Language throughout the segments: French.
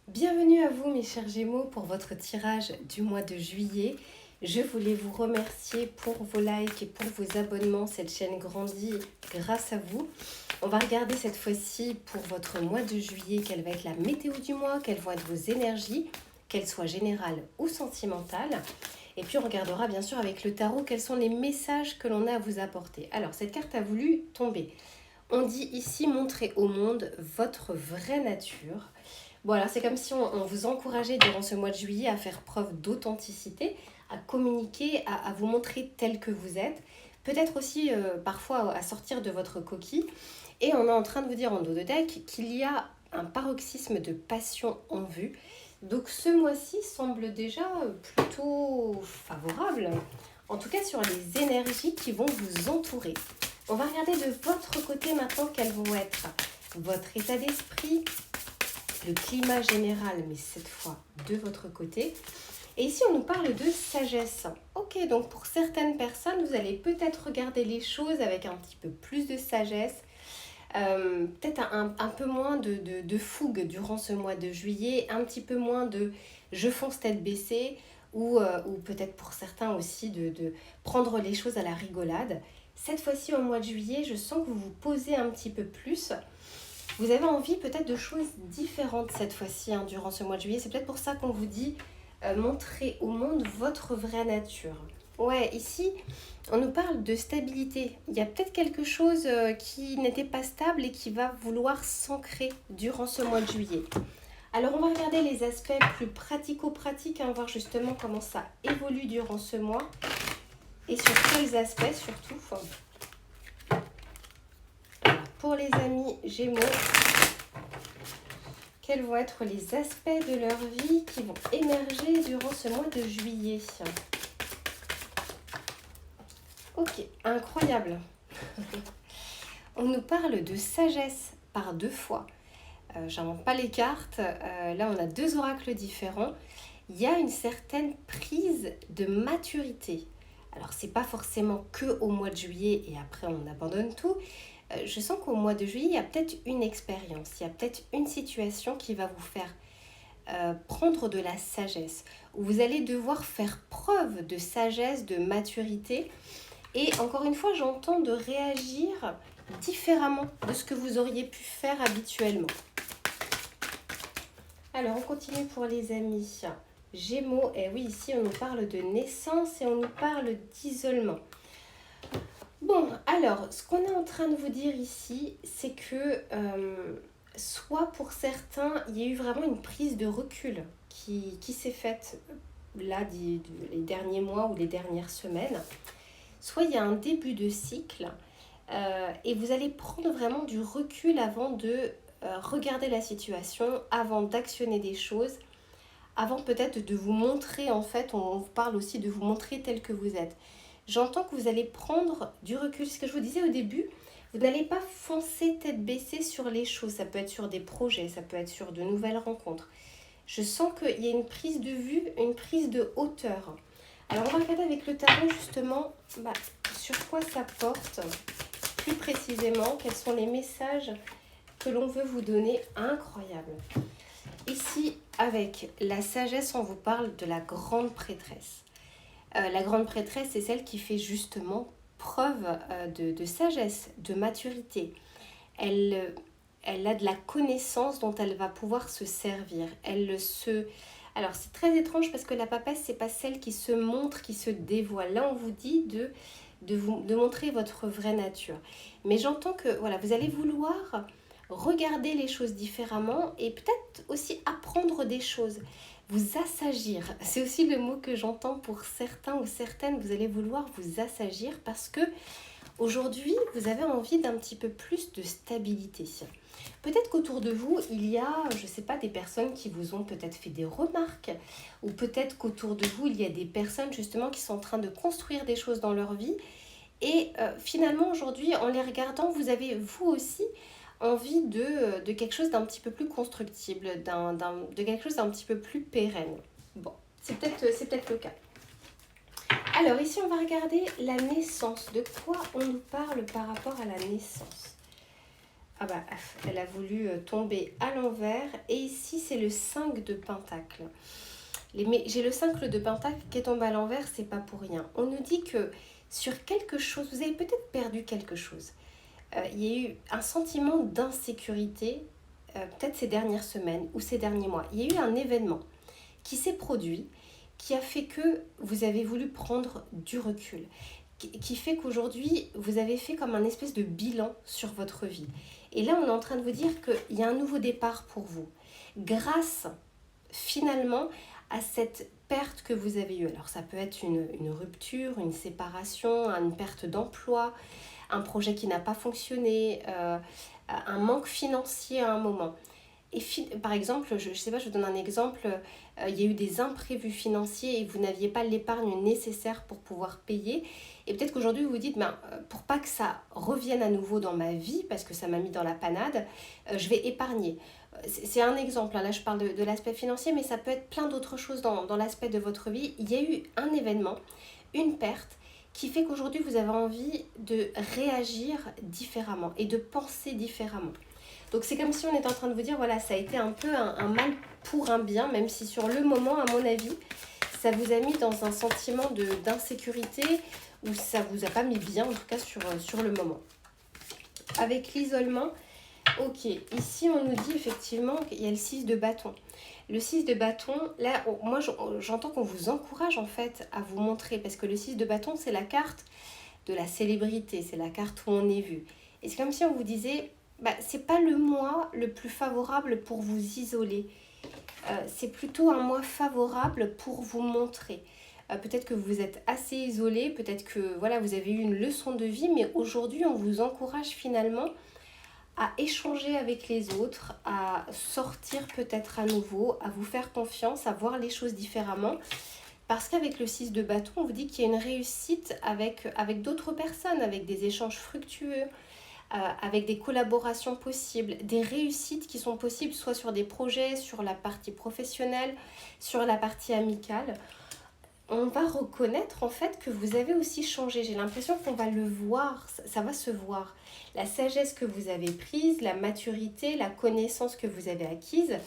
Bienvenue à vous mes chers Gémeaux pour votre tirage du mois de juillet. Je voulais vous remercier pour vos likes et pour vos abonnements. Cette chaîne grandit grâce à vous. On va regarder cette fois-ci pour votre mois de juillet quelle va être la météo du mois, quelles vont être vos énergies, qu'elles soient générales ou sentimentales. Et puis on regardera bien sûr avec le tarot quels sont les messages que l'on a à vous apporter. Alors cette carte a voulu tomber. On dit ici montrer au monde votre vraie nature. Voilà, c'est comme si on vous encourageait durant ce mois de juillet à faire preuve d'authenticité, à communiquer, à vous montrer tel que vous êtes. Peut-être aussi parfois à sortir de votre coquille. Et on est en train de vous dire en dos de deck qu'il y a un paroxysme de passion en vue. Donc ce mois-ci semble déjà plutôt favorable, en tout cas sur les énergies qui vont vous entourer. On va regarder de votre côté maintenant quels vont être votre état d'esprit, le climat général, mais cette fois de votre côté. Et ici, on nous parle de sagesse. Ok, donc pour certaines personnes, vous allez peut-être regarder les choses avec un petit peu plus de sagesse, peut-être un peu moins de fougue durant ce mois de juillet, un petit peu moins de je fonce tête baissée, ou peut-être pour certains aussi de prendre les choses à la rigolade. Cette fois-ci, au mois de juillet, je sens que vous vous posez un petit peu plus. Vous avez envie peut-être de choses différentes cette fois-ci durant ce mois de juillet. C'est peut-être pour ça qu'on vous dit montrer au monde votre vraie nature. Ouais, ici, on nous parle de stabilité. Il y a peut-être quelque chose qui n'était pas stable et qui va vouloir s'ancrer durant ce mois de juillet. Alors, on va regarder les aspects plus pratico-pratiques, voir justement comment ça évolue durant ce mois et sur quels aspects surtout. Pour les amis Gémeaux, quels vont être les aspects de leur vie qui vont émerger durant ce mois de juillet? Ok, incroyable. On nous parle de sagesse par deux fois. J'invente pas les cartes. Là, on a deux oracles différents. Il y a une certaine prise de maturité. Alors, c'est pas forcément que au mois de juillet et après on abandonne tout. Je sens qu'au mois de juillet, il y a peut-être une expérience, il y a peut-être une situation qui va vous faire prendre de la sagesse, où vous allez devoir faire preuve de sagesse, de maturité. Et encore une fois, j'entends de réagir différemment de ce que vous auriez pu faire habituellement. Alors, on continue pour les amis Gémeaux. Et oui, ici, on nous parle de naissance et on nous parle d'isolement. Bon, alors, ce qu'on est en train de vous dire ici, c'est que soit pour certains, il y a eu vraiment une prise de recul qui s'est faite là les derniers mois ou les dernières semaines. Soit il y a un début de cycle et vous allez prendre vraiment du recul avant de regarder la situation, avant d'actionner des choses, avant peut-être de vous montrer, en fait, on vous parle aussi de vous montrer tel que vous êtes. J'entends que vous allez prendre du recul. Ce que je vous disais au début, vous n'allez pas foncer tête baissée sur les choses. Ça peut être sur des projets, ça peut être sur de nouvelles rencontres. Je sens qu'il y a une prise de vue, une prise de hauteur. Alors, on va regarder avec le tarot justement sur quoi ça porte, plus précisément, quels sont les messages que l'on veut vous donner. Incroyable. Ici, avec la sagesse, on vous parle de la grande prêtresse. La grande prêtresse, c'est celle qui fait justement preuve de sagesse, de maturité. Elle a de la connaissance dont elle va pouvoir se servir. Alors, c'est très étrange parce que la papesse, c'est pas celle qui se montre, qui se dévoile. Là, on vous dit de montrer votre vraie nature. Mais j'entends que voilà, vous allez vouloir regarder les choses différemment et peut-être aussi apprendre des choses. Vous assagir, c'est aussi le mot que j'entends pour certains ou certaines. Vous allez vouloir vous assagir parce que aujourd'hui, vous avez envie d'un petit peu plus de stabilité. Peut-être qu'autour de vous, il y a, je ne sais pas, des personnes qui vous ont peut-être fait des remarques, ou peut-être qu'autour de vous, il y a des personnes justement qui sont en train de construire des choses dans leur vie. Et finalement, aujourd'hui, en les regardant, vous avez vous aussi envie de quelque chose d'un petit peu plus constructible, de quelque chose d'un petit peu plus pérenne. Bon, c'est peut-être le cas. Alors ici, on va regarder la naissance. De quoi on nous parle par rapport à la naissance? Ah bah, elle a voulu tomber à l'envers. Et ici, c'est le 5 de Pentacle. Mais j'ai le 5 de Pentacle qui est tombé à l'envers, c'est pas pour rien. On nous dit que sur quelque chose, vous avez peut-être perdu quelque chose. Il y a eu un sentiment d'insécurité, peut-être ces dernières semaines ou ces derniers mois. Il y a eu un événement qui s'est produit, qui a fait que vous avez voulu prendre du recul, qui fait qu'aujourd'hui, vous avez fait comme un espèce de bilan sur votre vie. Et là, on est en train de vous dire qu'il y a un nouveau départ pour vous, grâce finalement à cette perte que vous avez eue. Alors ça peut être une rupture, une séparation, une perte d'emploi, un projet qui n'a pas fonctionné, un manque financier à un moment. Et par exemple, je ne sais pas, je vous donne un exemple, il y a eu des imprévus financiers et vous n'aviez pas l'épargne nécessaire pour pouvoir payer. Et peut-être qu'aujourd'hui, vous vous dites, pour pas que ça revienne à nouveau dans ma vie, parce que ça m'a mis dans la panade, je vais épargner. C'est un exemple, hein. Là je parle de l'aspect financier, mais ça peut être plein d'autres choses dans l'aspect de votre vie. Il y a eu un événement, une perte, qui fait qu'aujourd'hui, vous avez envie de réagir différemment et de penser différemment. Donc c'est comme si on était en train de vous dire, voilà, ça a été un peu un mal pour un bien, même si sur le moment, à mon avis, ça vous a mis dans un sentiment d'insécurité ou ça vous a pas mis bien, en tout cas sur le moment. Avec l'isolement, ok, ici on nous dit effectivement qu'il y a le 6 de bâton. Le 6 de bâton, là, moi j'entends qu'on vous encourage en fait à vous montrer, parce que le 6 de bâton, c'est la carte de la célébrité, c'est la carte où on est vu. Et c'est comme si on vous disait, c'est pas le mois le plus favorable pour vous isoler. C'est plutôt un mois favorable pour vous montrer. Peut-être que vous êtes assez isolé, peut-être que voilà, vous avez eu une leçon de vie, mais aujourd'hui on vous encourage finalement à échanger avec les autres, à sortir peut-être à nouveau, à vous faire confiance, à voir les choses différemment. Parce qu'avec le 6 de bâton, on vous dit qu'il y a une réussite avec d'autres personnes, avec des échanges fructueux, avec des collaborations possibles, des réussites qui sont possibles soit sur des projets, sur la partie professionnelle, sur la partie amicale. On va reconnaître en fait que vous avez aussi changé. J'ai l'impression qu'on va le voir, ça va se voir. La sagesse que vous avez prise, la maturité, la connaissance que vous avez acquise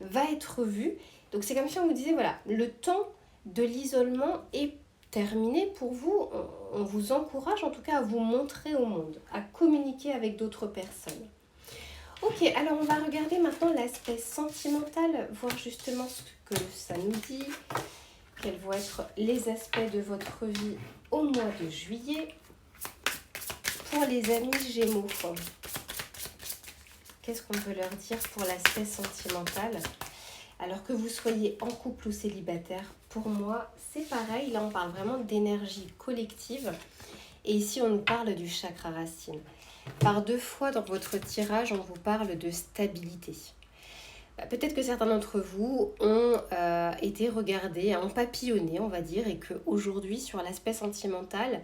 va être vue. Donc c'est comme si on vous disait, voilà, le temps de l'isolement est terminé pour vous. On vous encourage en tout cas à vous montrer au monde, à communiquer avec d'autres personnes. Ok, alors on va regarder maintenant l'aspect sentimental, voir justement ce que ça nous dit. Quels vont être les aspects de votre vie au mois de juillet pour les amis Gémeaux. Qu'est-ce qu'on peut leur dire pour l'aspect sentimental? Alors que vous soyez en couple ou célibataire, pour moi, c'est pareil. Là, on parle vraiment d'énergie collective. Et ici, on nous parle du chakra racine. Par 2 fois dans votre tirage, on vous parle de stabilité. Peut-être que certains d'entre vous ont été regardés, ont papillonné, on va dire, et qu'aujourd'hui, sur l'aspect sentimental,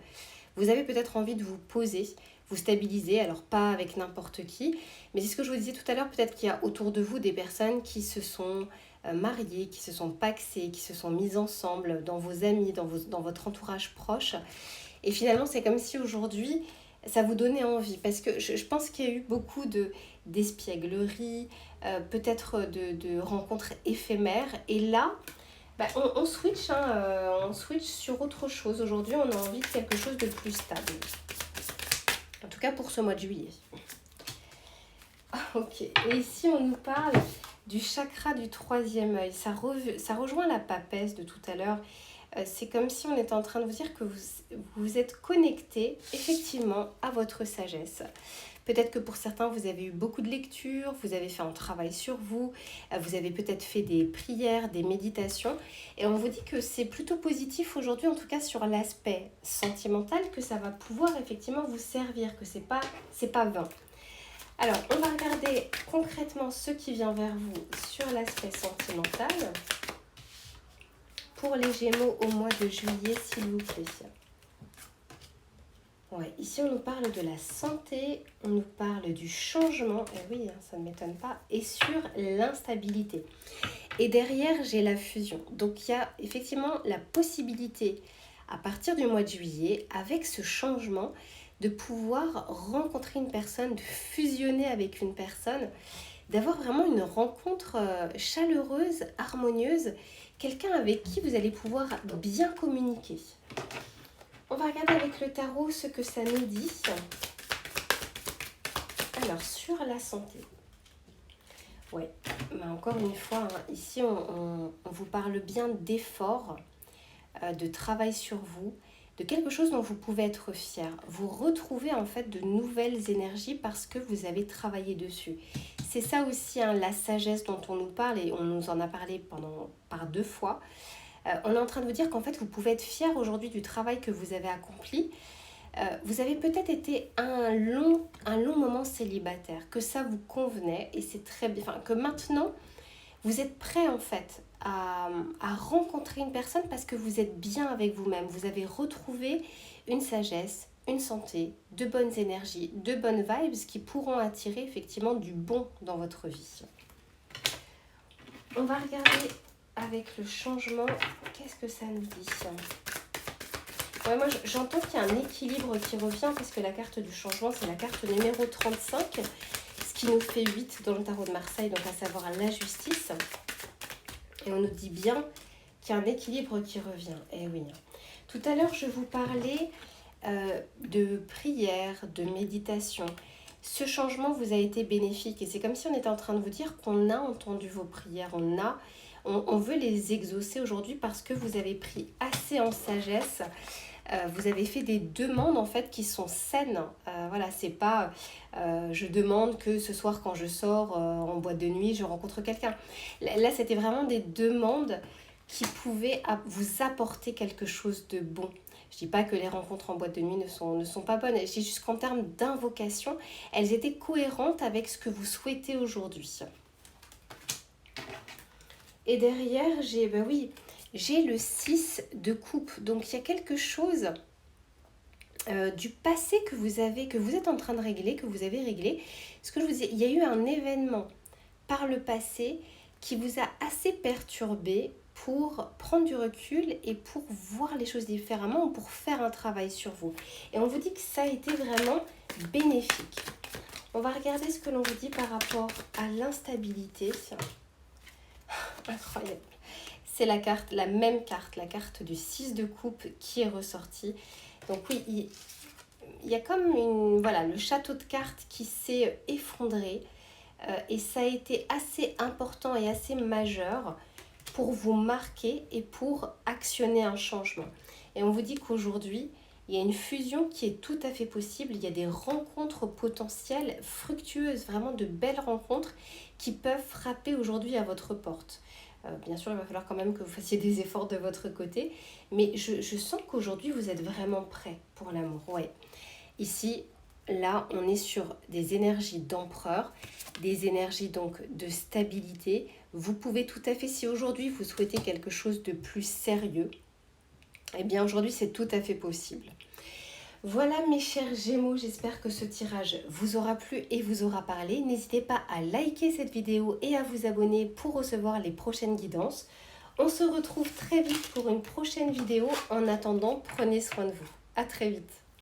vous avez peut-être envie de vous poser, vous stabiliser, alors pas avec n'importe qui, mais c'est ce que je vous disais tout à l'heure, peut-être qu'il y a autour de vous des personnes qui se sont mariées, qui se sont pacsées, qui se sont mises ensemble, dans vos amis, dans votre entourage proche. Et finalement, c'est comme si aujourd'hui, ça vous donnait envie, parce que je pense qu'il y a eu beaucoup d'espièglerie, peut-être de rencontres éphémères. Et là, on switch, on switch sur autre chose. Aujourd'hui, on a envie de quelque chose de plus stable. En tout cas, pour ce mois de juillet. Ok, et ici, on nous parle du chakra du 3e œil. Ça rejoint la papesse de tout à l'heure. C'est comme si on était en train de vous dire que vous êtes connecté effectivement à votre sagesse. Peut-être que pour certains, vous avez eu beaucoup de lectures, vous avez fait un travail sur vous, vous avez peut-être fait des prières, des méditations. Et on vous dit que c'est plutôt positif aujourd'hui, en tout cas sur l'aspect sentimental, que ça va pouvoir effectivement vous servir, que c'est pas vain. Alors, on va regarder concrètement ce qui vient vers vous sur l'aspect sentimental. Pour les Gémeaux au mois de juillet, s'il vous plaît. Ouais, ici, on nous parle de la santé, on nous parle du changement, et oui, ça ne m'étonne pas, et sur l'instabilité. Et derrière, j'ai la fusion. Donc, il y a effectivement la possibilité, à partir du mois de juillet, avec ce changement, de pouvoir rencontrer une personne, de fusionner avec une personne, d'avoir vraiment une rencontre chaleureuse, harmonieuse, quelqu'un avec qui vous allez pouvoir bien communiquer. On va regarder avec le tarot ce que ça nous dit. Alors, sur la santé. Ouais, mais encore une fois, hein, ici, on vous parle bien d'efforts, de travail sur vous, de quelque chose dont vous pouvez être fier. Vous retrouvez en fait de nouvelles énergies parce que vous avez travaillé dessus. C'est ça aussi, hein, la sagesse dont on nous parle, et on nous en a parlé par 2 fois. On est en train de vous dire qu'en fait, vous pouvez être fier aujourd'hui du travail que vous avez accompli. Vous avez peut-être été un long moment célibataire, que ça vous convenait, et c'est très bien. Enfin, que maintenant, vous êtes prêt en fait à rencontrer une personne parce que vous êtes bien avec vous-même. Vous avez retrouvé une sagesse, une santé, de bonnes énergies, de bonnes vibes qui pourront attirer effectivement du bon dans votre vie. On va regarder avec le changement, qu'est-ce que ça nous dit ? Ouais, moi j'entends qu'il y a un équilibre qui revient parce que la carte du changement, c'est la carte numéro 35, ce qui nous fait 8 dans le tarot de Marseille, donc à savoir la justice. Et on nous dit bien qu'il y a un équilibre qui revient. Eh oui. Tout à l'heure, je vous parlais de prière, de méditation. Ce changement vous a été bénéfique et c'est comme si on était en train de vous dire qu'on a entendu vos prières, on veut les exaucer aujourd'hui parce que vous avez pris assez en sagesse. Vous avez fait des demandes en fait qui sont saines. Voilà, c'est pas je demande que ce soir quand je sors en boîte de nuit, je rencontre quelqu'un. Là, c'était vraiment des demandes qui pouvaient vous apporter quelque chose de bon. Je dis pas que les rencontres en boîte de nuit ne sont pas bonnes. Je dis juste qu'en termes d'invocation, elles étaient cohérentes avec ce que vous souhaitez aujourd'hui. Et derrière, j'ai le 6 de coupe. Donc, il y a quelque chose du passé que vous êtes en train de régler, que vous avez réglé. Ce que je vous dis, il y a eu un événement par le passé qui vous a assez perturbé pour prendre du recul et pour voir les choses différemment ou pour faire un travail sur vous. Et on vous dit que ça a été vraiment bénéfique. On va regarder ce que l'on vous dit par rapport à l'instabilité. Incroyable. C'est la même carte, la carte du 6 de coupe qui est ressortie. Donc oui, il y a comme le château de cartes qui s'est effondré. Et ça a été assez important et assez majeur pour vous marquer et pour actionner un changement. Et on vous dit qu'aujourd'hui, il y a une fusion qui est tout à fait possible. Il y a des rencontres potentielles, fructueuses, vraiment de belles rencontres qui peuvent frapper aujourd'hui à votre porte. Bien sûr, il va falloir quand même que vous fassiez des efforts de votre côté. Mais je sens qu'aujourd'hui, vous êtes vraiment prêt pour l'amour. Ouais. Ici, là, on est sur des énergies d'empereur, des énergies donc de stabilité. Vous pouvez tout à fait, si aujourd'hui vous souhaitez quelque chose de plus sérieux, eh bien aujourd'hui c'est tout à fait possible. Voilà mes chers Gémeaux, j'espère que ce tirage vous aura plu et vous aura parlé. N'hésitez pas à liker cette vidéo et à vous abonner pour recevoir les prochaines guidances. On se retrouve très vite pour une prochaine vidéo. En attendant, prenez soin de vous. À très vite.